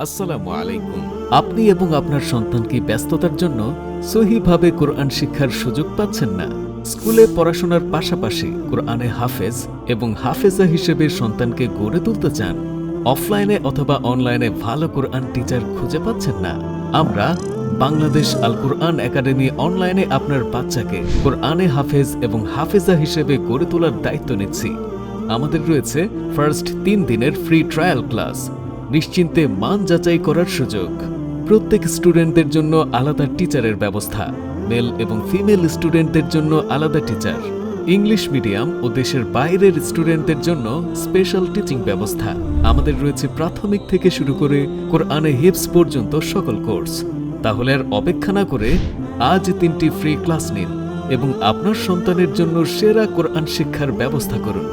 আসসালামু আলাইকুম। আপনি এবং আপনার সন্তান কি ব্যস্ততার জন্য সহিভাবে কোরআন শিক্ষার সুযোগ পাচ্ছেন না? স্কুলে পড়াশোনার পাশাপাশি কোরআনে হাফেজ এবং হাফেজা হিসেবে সন্তানকে গড়ে তুলতে চান? অফলাইনে অথবা অনলাইনে ভালো কোরআন টিচার খুঁজে পাচ্ছেন না? আমরা বাংলাদেশ আল কোরআন একাডেমি অনলাইনে আপনার বাচ্চাকে কোরআনে হাফেজ এবং হাফেজা হিসেবে গড়ে তোলার দায়িত্ব নিচ্ছি। আমাদের রয়েছে ফার্স্ট 3 দিনের ফ্রি ট্রায়াল ক্লাস, নিশ্চিন্তে মান যাচাই করার সুযোগ, প্রত্যেক স্টুডেন্টদের জন্য আলাদা টিচারের ব্যবস্থা, মেল এবং ফিমেল স্টুডেন্টদের জন্য আলাদা টিচার, ইংলিশ মিডিয়াম ও দেশের বাইরের স্টুডেন্টদের জন্য স্পেশাল টিচিং ব্যবস্থা। আমাদের রয়েছে প্রাথমিক থেকে শুরু করে কোরআনে হিফজ পর্যন্ত সকল কোর্স। তাহলে আর অপেক্ষা না করে আজ 3টি ফ্রি ক্লাস নিন এবং আপনার সন্তানের জন্য সেরা কোরআন শিক্ষার ব্যবস্থা করুন।